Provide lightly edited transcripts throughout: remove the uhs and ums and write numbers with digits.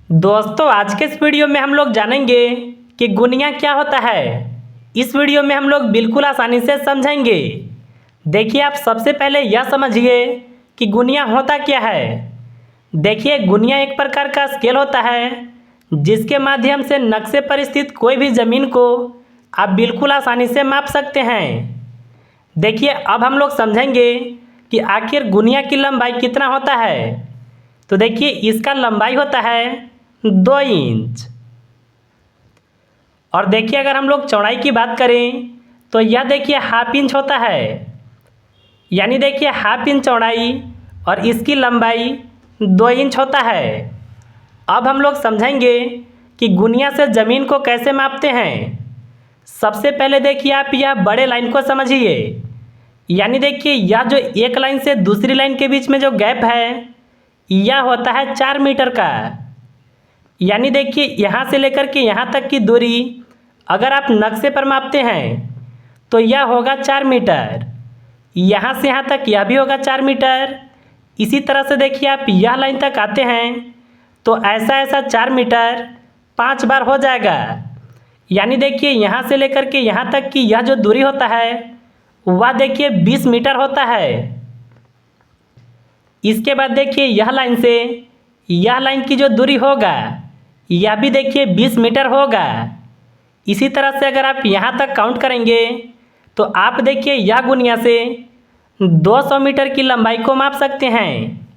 दोस्तों आज के इस वीडियो में हम लोग जानेंगे कि गुनिया क्या होता है। इस वीडियो में हम लोग बिल्कुल आसानी से समझेंगे। देखिए आप सबसे पहले यह समझिए कि गुनिया होता क्या है। देखिए गुनिया एक प्रकार का स्केल होता है जिसके माध्यम से नक्शे पर स्थित कोई भी ज़मीन को आप बिल्कुल आसानी से माप सकते हैं। देखिए अब हम लोग समझेंगे कि आखिर गुनिया की लंबाई कितना होता है। तो देखिए इसका लंबाई होता है 2 इंच। और देखिए अगर हम लोग चौड़ाई की बात करें तो यह देखिए हाफ इंच होता है। यानी देखिए हाफ इंच चौड़ाई और इसकी लंबाई 2 इंच होता है। अब हम लोग समझेंगे कि गुनिया से ज़मीन को कैसे मापते हैं। सबसे पहले देखिए आप यह बड़े लाइन को समझिए। यानी देखिए यह जो एक लाइन से दूसरी लाइन के बीच में जो गैप है यह होता है 4 मीटर का। यानी देखिए यहाँ से लेकर के यहाँ तक की दूरी अगर आप नक्शे पर मापते हैं तो यह होगा 4 मीटर। यहाँ से यहाँ तक यह भी होगा 4 मीटर। इसी तरह से देखिए आप यह लाइन तक आते हैं तो ऐसा 4 मीटर 5 बार हो जाएगा। यानी देखिए यहाँ से लेकर के यहाँ तक की यह जो दूरी होता है वह देखिए 20 मीटर होता है। इसके बाद देखिए यह लाइन से यह लाइन की जो दूरी होगा यह भी देखिए 20 मीटर होगा। इसी तरह से अगर आप यहाँ तक काउंट करेंगे तो आप देखिए यह गुनिया से 200 मीटर की लंबाई को माप सकते हैं।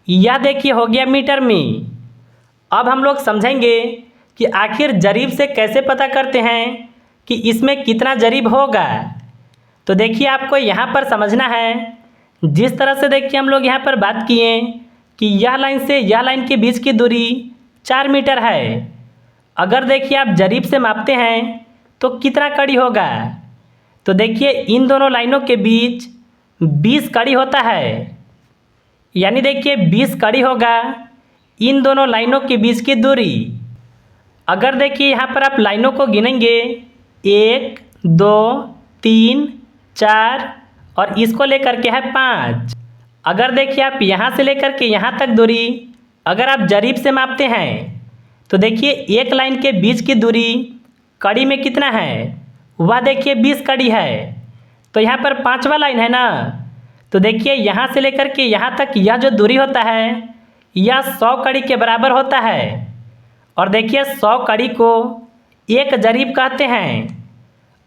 यह देखिए हो गया मीटर में। अब हम लोग समझेंगे कि आखिर जरीब से कैसे पता करते हैं कि इसमें कितना जरीब होगा। तो देखिए आपको यहाँ पर समझना है। जिस तरह से देखिए हम लोग यहाँ पर बात किए कि यह लाइन से यह लाइन के बीच की दूरी 4 मीटर है। अगर देखिए आप जरीब से मापते हैं तो कितना कड़ी होगा। तो देखिए इन दोनों लाइनों के बीच 20 कड़ी होता है। यानी देखिए 20 कड़ी होगा इन दोनों लाइनों के बीच की दूरी। अगर देखिए यहाँ पर आप लाइनों को गिनेंगे 1 2 3 4 और इसको लेकर के है 5। अगर देखिए आप यहाँ से लेकर के यहाँ तक दूरी अगर आप जरीब से मापते हैं तो देखिए एक लाइन के बीच की दूरी कड़ी में कितना है वह देखिए 20 कड़ी है। तो यहाँ पर 5वां लाइन है ना। तो देखिए यहाँ से लेकर के यहाँ तक यह जो दूरी होता है यह 100 कड़ी के बराबर होता है। और देखिए 100 कड़ी को एक जरीब कहते हैं।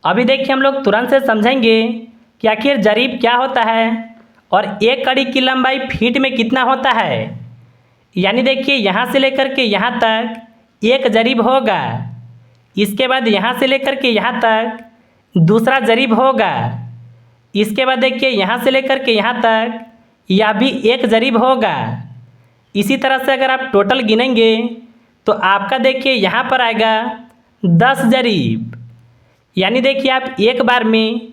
अभी देखिए हम लोग तुरंत से समझेंगे कि आखिर जरीब क्या होता है और एक कड़ी की लंबाई फीट में कितना होता है। यानी देखिए यहाँ से लेकर के यहाँ तक एक जरीब होगा। इसके बाद यहाँ से लेकर के यहाँ तक दूसरा जरीब होगा। इसके बाद देखिए यहाँ से लेकर के यहाँ तक यह भी एक जरीब होगा। इसी तरह से अगर आप टोटल गिनेंगे तो आपका देखिए यहाँ पर आएगा 10 जरीब। यानी देखिए आप एक बार में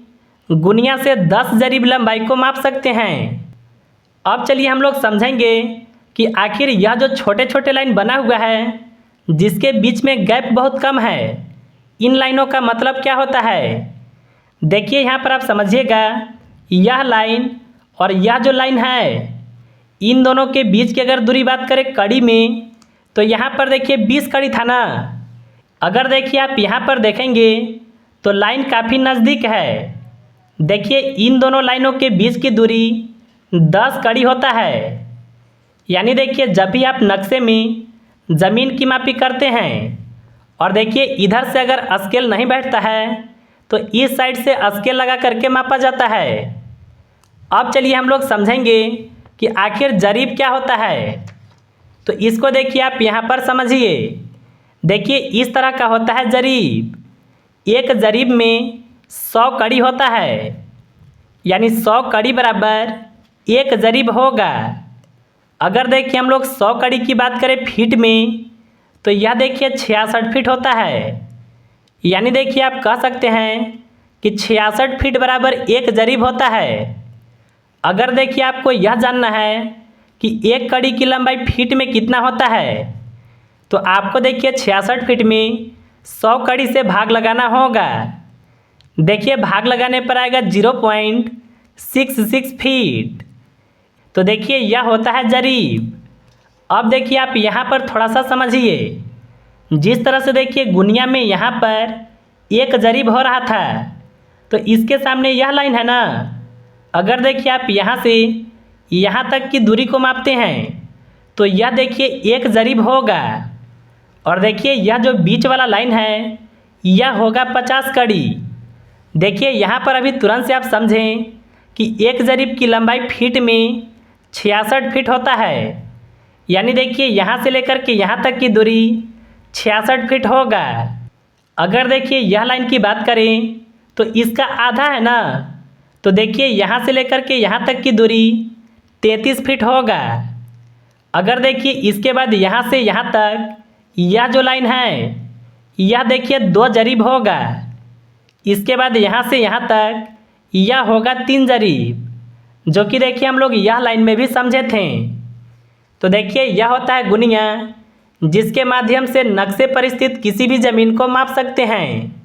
गुनिया से 10 जरीब लंबाई को माप सकते हैं। अब चलिए हम लोग समझेंगे कि आखिर यह जो छोटे छोटे लाइन बना हुआ है जिसके बीच में गैप बहुत कम है इन लाइनों का मतलब क्या होता है। देखिए यहाँ पर आप समझिएगा यह लाइन और यह जो लाइन है इन दोनों के बीच की अगर दूरी बात करें कड़ी में तो यहाँ पर देखिए 20 कड़ी था ना। अगर देखिए आप यहाँ पर देखेंगे तो लाइन काफ़ी नज़दीक है। देखिए इन दोनों लाइनों के बीच की दूरी 10 कड़ी होता है। यानी देखिए जब भी आप नक्शे में ज़मीन की मापी करते हैं और देखिए इधर से अगर स्केल नहीं बैठता है तो इस साइड से स्केल लगा करके मापा जाता है। अब चलिए हम लोग समझेंगे कि आखिर जरीब क्या होता है। तो इसको देखिए आप यहाँ पर समझिए। देखिए इस तरह का होता है जरीब। एक जरीब में 100 कड़ी होता है। यानी 100 कड़ी बराबर एक जरीब होगा। अगर देखिए हम लोग 100 कड़ी की बात करें फीट में तो यह देखिए 66 फीट होता है। यानी देखिए आप कह सकते हैं कि 66 फीट बराबर एक जरीब होता है। अगर देखिए आपको यह जानना है कि एक कड़ी की लंबाई फीट में कितना होता है तो आपको देखिए 66 फीट में 100 कड़ी से भाग लगाना होगा। देखिए भाग लगाने पर आएगा 0.66 फीट। तो देखिए यह होता है जरीब। अब देखिए आप यहाँ पर थोड़ा सा समझिए। जिस तरह से देखिए गुनिया में यहाँ पर एक जरीब हो रहा था, तो इसके सामने यह लाइन है ना। अगर देखिए आप यहाँ से यहाँ तक की दूरी को मापते हैं तो यह देखिए एक जरीब होगा। और देखिए यह जो बीच वाला लाइन है यह होगा 50 कड़ी। देखिए यहाँ पर अभी तुरंत से आप समझें कि एक जरीब की लंबाई फीट में 66 फीट होता है। यानी देखिए यहाँ से लेकर के यहाँ तक की दूरी 66 फीट होगा। अगर देखिए यह लाइन की बात करें तो इसका आधा है ना, तो देखिए यहाँ से लेकर के यहाँ तक की दूरी 33 फीट होगा। अगर देखिए इसके बाद यहाँ से यहाँ तक यह जो लाइन है यह देखिए 2 जरीब होगा। इसके बाद यहाँ से यहाँ तक यह होगा 3 जरीब, जो कि देखिए हम लोग यह लाइन में भी समझे थे। तो देखिए यह होता है गुनिया, जिसके माध्यम से नक्शे पर स्थित किसी भी ज़मीन को माप सकते हैं।